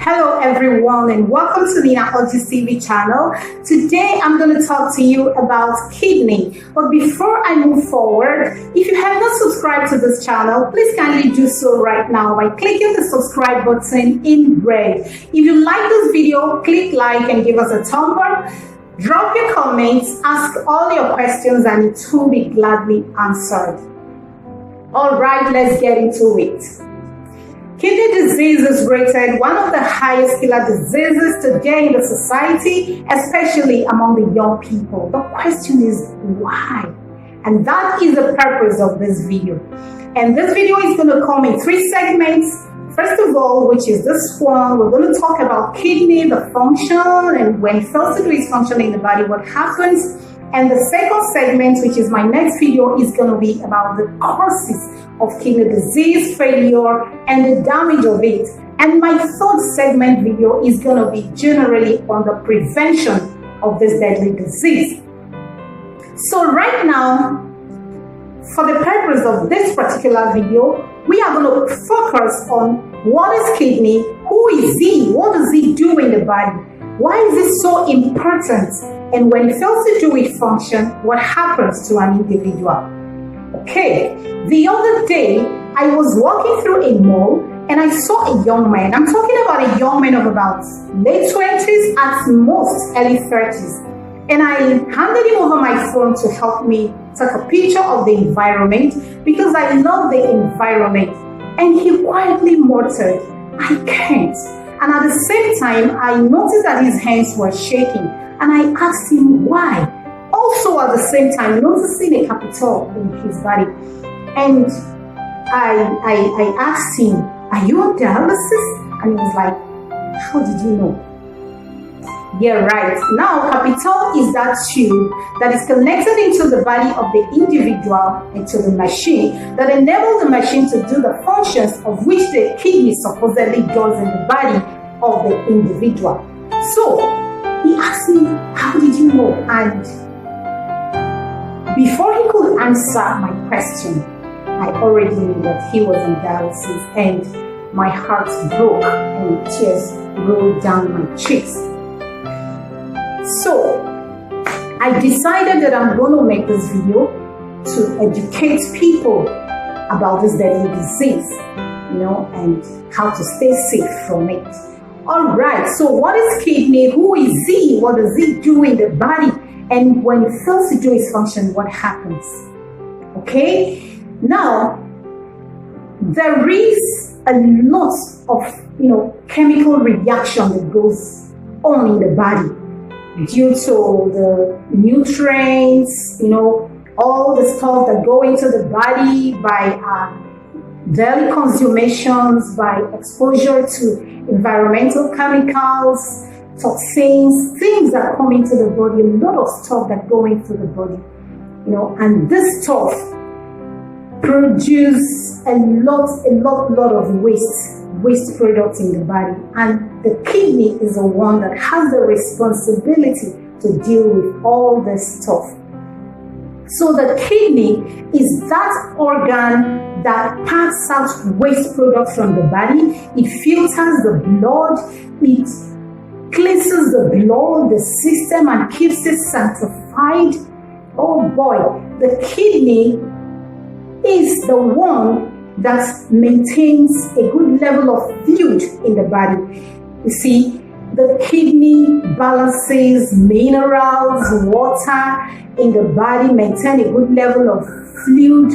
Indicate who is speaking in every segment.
Speaker 1: Hello everyone and welcome to the Orji's TV channel. Today I'm going to talk to you about kidney. But before I move forward, if you have not subscribed to this channel, please kindly do so right now by clicking the subscribe button in red. If you like this video, click like and give us a thumb up. Drop your comments, ask all your questions and it will be gladly answered. Alright, let's get into it. Kidney disease is rated one of the highest killer diseases today in the society, especially among the young people. The question is why? And that is the purpose of this video. And this video is going to come in 3 segments. First of all, which is this one, we're going to talk about kidney, the function, and when it fails to do its function in the body, what happens. And the second segment, which is my next video, is going to be about the causes of kidney disease, failure, and the damage of it. And my third segment video is going to be generally on the prevention of this deadly disease. So right now, for the purpose of this particular video, we are going to focus on what is kidney, who is he, what does he do in the body, why is it so important, and when it fails to do its function, what happens to an individual. Okay, the other day, I was walking through a mall and I saw a young man. I'm talking about a young man of about late 20s, at most early 30s. And I handed him over my phone to help me take a picture of the environment because I love the environment. And he quietly muttered, "I can't." And at the same time, I noticed that his hands were shaking. And I asked him why. Also at the same time, noticing a capital in his body. And I asked him, "Are you on dialysis?" And he was like, "How did you know?" Yeah, right. Now, capital is that tube that is connected into the body of the individual into the machine that enables the machine to do the functions of which the kidney supposedly does in the body of the individual. So, he asked me, "How did you know?" And before he could answer my question, I already knew that he was on dialysis and my heart broke and tears rolled down my cheeks. So, I decided that I'm going to make this video to educate people about this deadly disease, and how to stay safe from it. Alright, so what is kidney? Who is he? What does he do in the body? And when it fails to do its function, what happens? Okay, now there is a lot of chemical reaction that goes on in the body due to the nutrients, all the stuff that go into the body by daily consumations, by exposure to environmental chemicals, toxins, things that come into the body, a lot of stuff that go into the body, and this stuff produce a lot of waste products in the body, and the kidney is the one that has the responsibility to deal with all this stuff. So the kidney is that organ that passes out waste products from the body. It filters the blood, it cleanses the blood, the system, and keeps it sanctified. Oh boy, the kidney is the one that maintains a good level of fluid in the body. You see, the kidney balances minerals, water in the body, maintain a good level of fluid,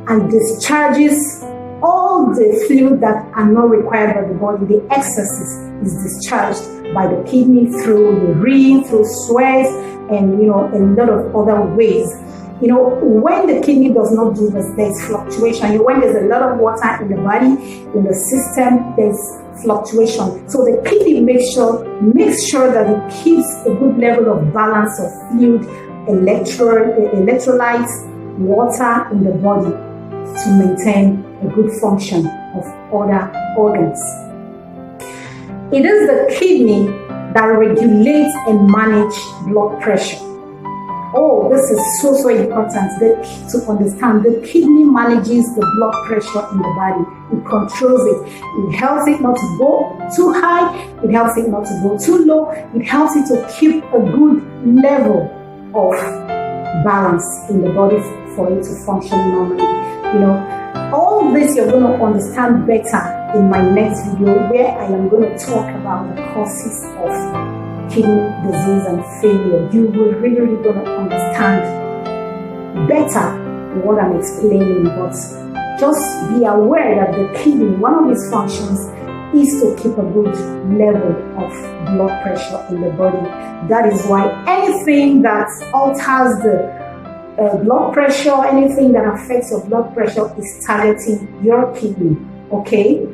Speaker 1: and discharges all the fluid that are not required by the body. The excesses is discharged by the kidney through urine, through sweat, and a lot of other ways. When the kidney does not do this, there's fluctuation. When there's a lot of water in the body, in the system, there's fluctuation. So the kidney makes sure that it keeps a good level of balance of fluid, electrolytes, water in the body to maintain a good function of other organs. It is the kidney that regulates and manages blood pressure. Oh, this is so important to understand. The kidney manages the blood pressure in the body. It controls it. It helps it not to go too high. It helps it not to go too low. It helps it to keep a good level of balance in the body for it to function normally. All this you're going to understand better in my next video, where I am going to talk about the causes of kidney disease and failure. You will really going to understand better what I'm explaining, but just be aware that the kidney, one of its functions is to keep a good level of blood pressure in the body. That is why anything that alters the blood pressure, anything that affects your blood pressure is targeting your kidney, okay?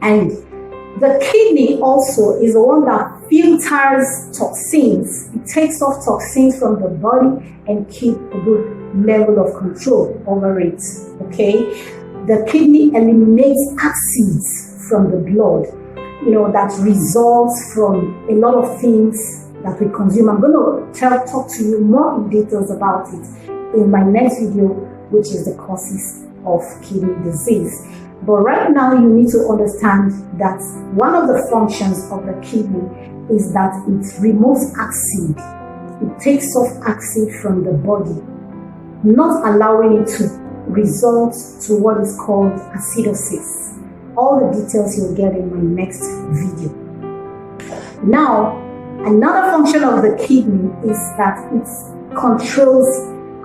Speaker 1: And the kidney also is the one that filters toxins. It takes off toxins from the body and keep a good level of control over it, okay? The kidney eliminates acids from the blood, that results from a lot of things that we consume. I'm going to talk to you more in details about it in my next video, which is the causes of kidney disease. But right now, you need to understand that one of the functions of the kidney is that it removes acid. It takes off acid from the body, not allowing it to result to what is called acidosis. All the details you'll get in my next video. Now, another function of the kidney is that it controls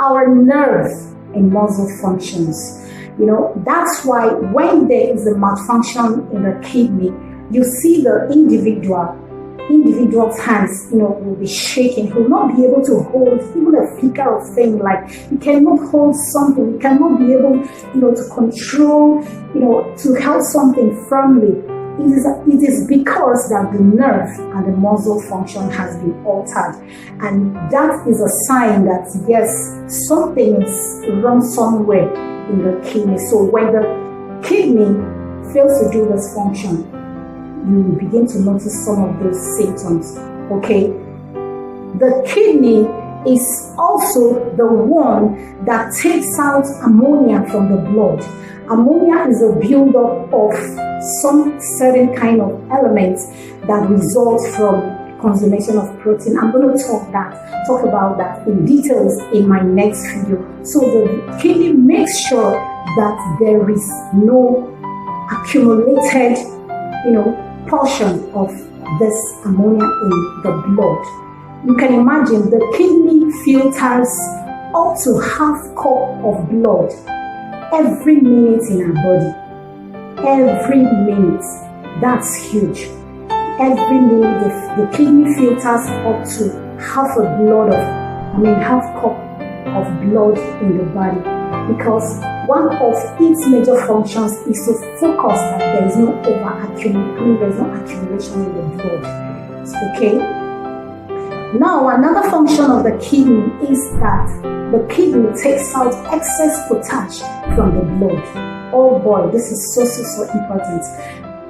Speaker 1: our nerve and muscle functions. That's why when there is a malfunction in the kidney, you see the individual's hands, will be shaking. He will not be able to hold even a flicker of thing. Like, you cannot hold something. You cannot be able, to control, to hold something firmly. It is because that the nerve and the muscle function has been altered. And that is a sign that, yes, something is wrong somewhere in the kidney. So when the kidney fails to do this function, you will begin to notice some of those symptoms, okay? The kidney is also the one that takes out ammonia from the blood. Ammonia is a buildup of some certain kind of elements that results from consumption of protein. I'm going to talk about that in details in my next video. So the kidney makes sure that there is no accumulated, portion of this ammonia in the blood. You can imagine the kidney filters up to half cup of blood every minute in our body. Every minute. That's huge. Every minute the kidney filters up to half cup of blood in the body, because one of its major functions is to focus that there is no accumulation in the blood. Okay. Now, another function of the kidney is that the kidney takes out excess potash from the blood. Oh boy, this is so important.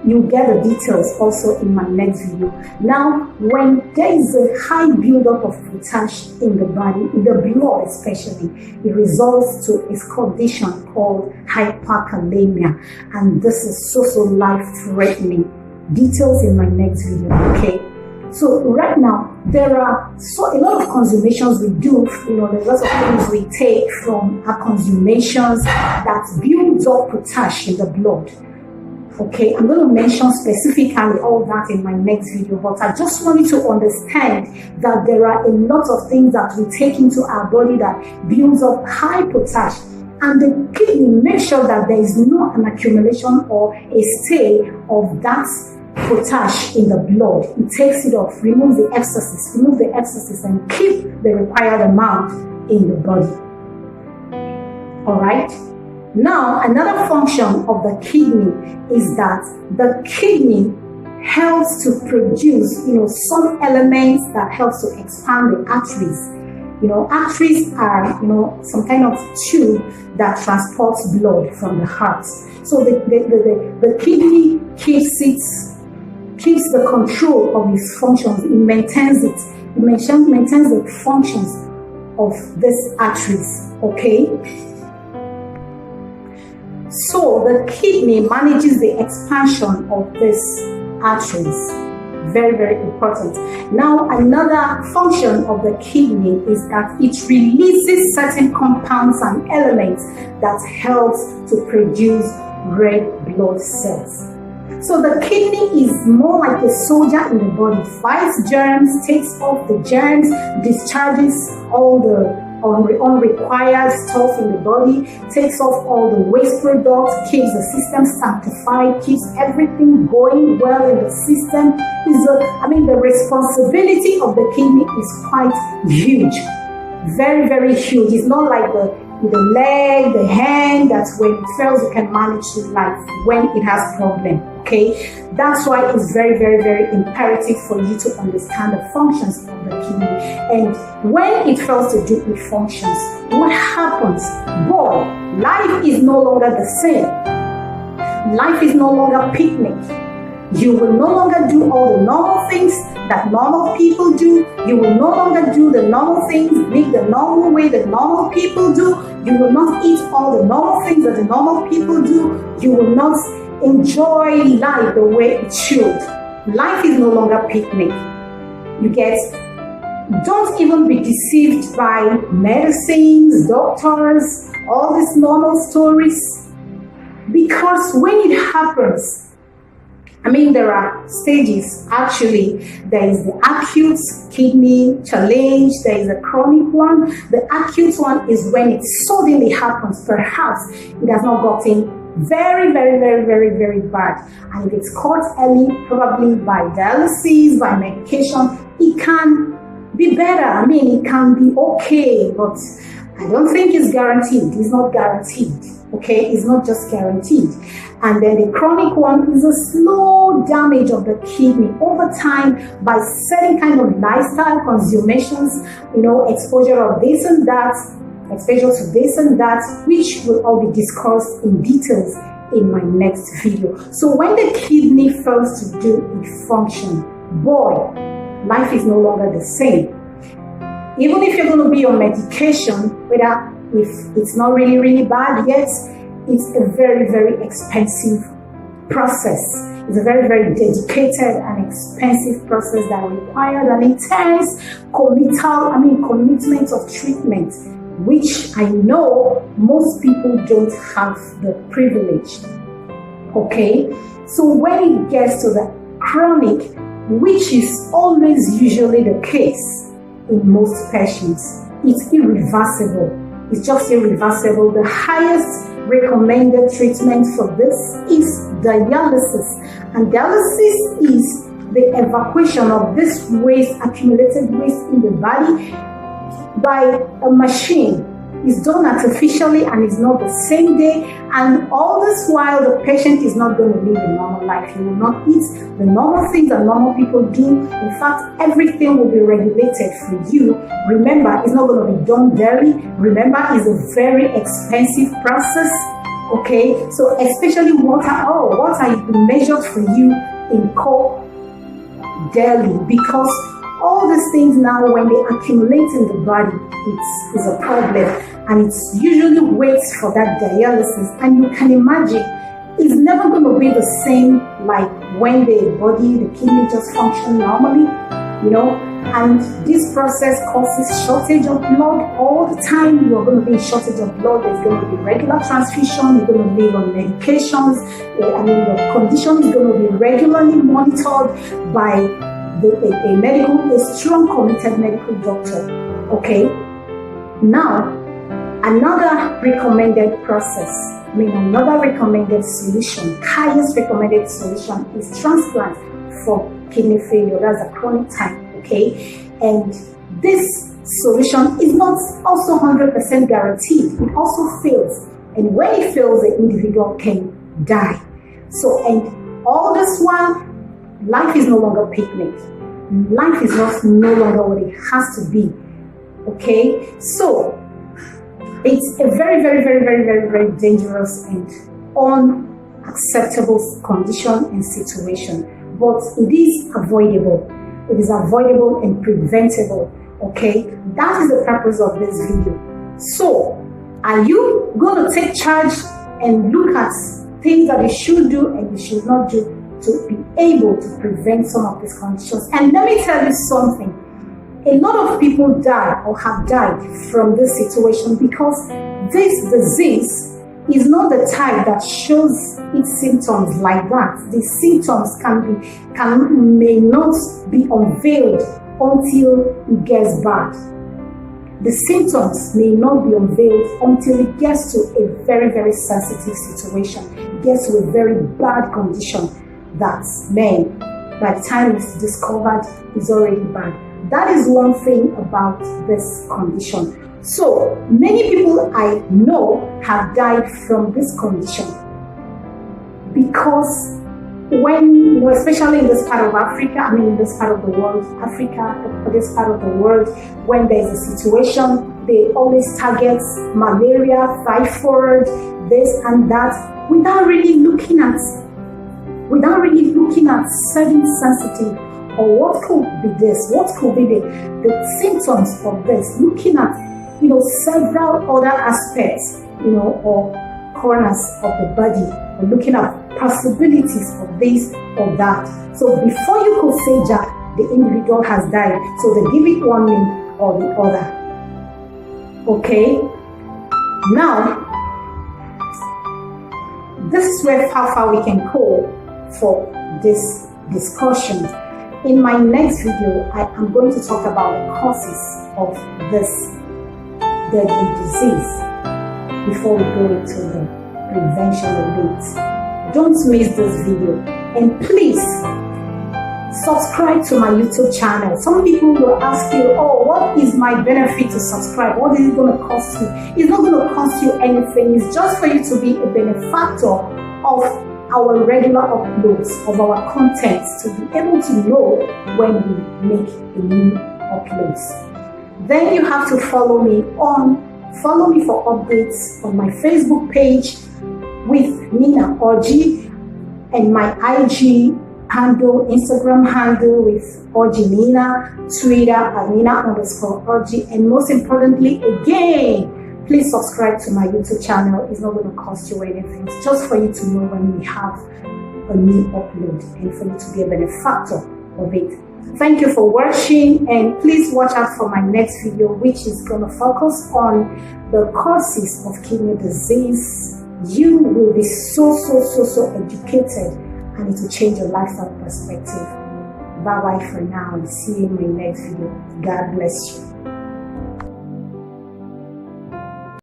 Speaker 1: You'll get the details also in my next video. Now, when there is a high buildup of potash in the body, in the blood especially, it results to a condition called hyperkalemia. And this is so life-threatening. Details in my next video, okay? So right now, there are a lot of consumations we do, there's lots of things we take from our consumations that builds up potash in the blood. Okay, I'm going to mention specifically all that in my next video, but I just want you to understand that there are a lot of things that we take into our body that builds up high potash, and the kidney makes sure that there is no an accumulation or a stay of that potash in the blood. It takes it off, remove the excesses and keep the required amount in the body. All right. Now, another function of the kidney is that the kidney helps to produce, some elements that helps to expand the arteries. Arteries are, some kind of tube that transports blood from the heart. So the kidney keeps the control of its functions. It maintains the functions of these arteries, okay? So the kidney manages the expansion of these arteries. Very, very important. Now, another function of the kidney is that it releases certain compounds and elements that helps to produce red blood cells. So the kidney is more like a soldier in the body. Fights germs, takes off the germs, discharges all the unrequired stuff in the body, takes off all the waste products, keeps the system sanctified, keeps everything going well in the system. The responsibility of the kidney is quite huge. Very, very huge. It's not like the leg, the hand, that's when it fails, you can manage life when it has problem, okay? That's why it's very, very, very imperative for you to understand the functions of the kidney. And when it fails to do its functions, what happens? Boy, life is no longer the same. Life is no longer picnic. You will no longer do all the normal things that normal people do. You will no longer do the normal things, live the normal way that normal people do. You will not eat all the normal things that the normal people do. You will not enjoy life the way it should. Life is no longer picnic. You get? Don't even be deceived by medicines, doctors, all these normal stories. Because when it happens, there are stages. Actually, there is the acute kidney challenge, there is a chronic one. The acute one is when it suddenly happens. Perhaps it has not gotten very, very, very, very, very bad. And if it's caught early, probably by dialysis, by medication, it can be better. It can be okay, but I don't think it's guaranteed. It's not guaranteed. Okay, it's not just guaranteed. And then the chronic one is a slow damage of the kidney over time by certain kind of lifestyle consumations, exposure of this and that, exposure to this and that, which will all be discussed in details in my next video. So when the kidney fails to do its function, boy, life is no longer the same. Even if you're going to be on medication, whether if it's not really, really bad yet, it's a very, very expensive process. It's a very, very dedicated and expensive process that requires an intense commitment of treatment, which I know most people don't have the privilege. Okay, so when it gets to the chronic, which is always usually the case in most patients, it's irreversible. It's just irreversible. The highest recommended treatment for this is dialysis. And dialysis is the evacuation of this waste, accumulated waste in the body by a machine. It's done artificially and it's not the same day. And all this while, the patient is not going to live a normal life. He will not eat the normal things that normal people do. In fact, everything will be regulated for you. Remember, it's not going to be done daily. Remember, it's a very expensive process. Okay, so especially water is measured for you in cup daily, because all these things now, when they accumulate in the body, it's a problem, and it's usually waits for that dialysis. And you can imagine, it's never going to be the same like when the kidney just function normally, and this process causes shortage of blood all the time. You're going to be in shortage of blood. There's going to be regular transfusion. You're going to be on medications. Your condition is going to be regularly monitored by a strong, committed medical doctor. Okay. Now, another recommended process, another recommended solution, highest recommended solution is transplant for kidney failure. That's a chronic type. Okay, and this solution is not also 100% guaranteed. It also fails, and when it fails, the individual can die. So, and all this while, life is no longer picnic. Life is no longer what it has to be. Okay, so it's a very, very, very, very, very, very dangerous and unacceptable condition and situation, but it is avoidable. It is avoidable and preventable Okay, that is the purpose of this video. So, are you going to take charge and look at things that you should do and you should not do to be able to prevent some of these conditions? And let me tell you something. A lot of people die or have died from this situation because this disease is not the type that shows its symptoms like that. The symptoms may not be unveiled until it gets bad. The symptoms may not be unveiled until it gets to a very, very sensitive situation. It gets to a very bad condition that, man, by the time it's discovered, is already bad. That is one thing about this condition. So, many people I know have died from this condition because when, especially in this part of Africa, in this part of the world, this part of the world, when there's a situation, they always target malaria, typhoid, this and that, without really looking at certain sensitive, or what could be this, what could be the symptoms of this, looking at, several other aspects, or corners of the body, or looking at possibilities of this or that. So before you could say that the individual has died, so they give it one name or the other. Okay? Now, this is how far we can go for this discussion. In my next video, I am going to talk about the causes of this deadly disease before we go into the prevention of it. Don't miss this video, and please subscribe to my YouTube channel. Some people will ask you, oh, what is my benefit to subscribe? What is it going to cost you? It's not going to cost you anything. It's just for you to be a benefactor of our regular uploads, of our contents, to be able to know when we make a new uploads. Then you have to follow me for updates on my Facebook page with Nina Orji, and my IG handle, Instagram handle with Orji Nina, Twitter at Nina_Orji, and most importantly, again, please subscribe to my YouTube channel. It's not going to cost you anything. It's just for you to know when we have a new upload and for you to be a benefactor of it. Thank you for watching, and please watch out for my next video, which is going to focus on the causes of kidney disease. You will be so educated, and it will change your lifestyle perspective. Bye bye for now, and see you in my next video. God bless you.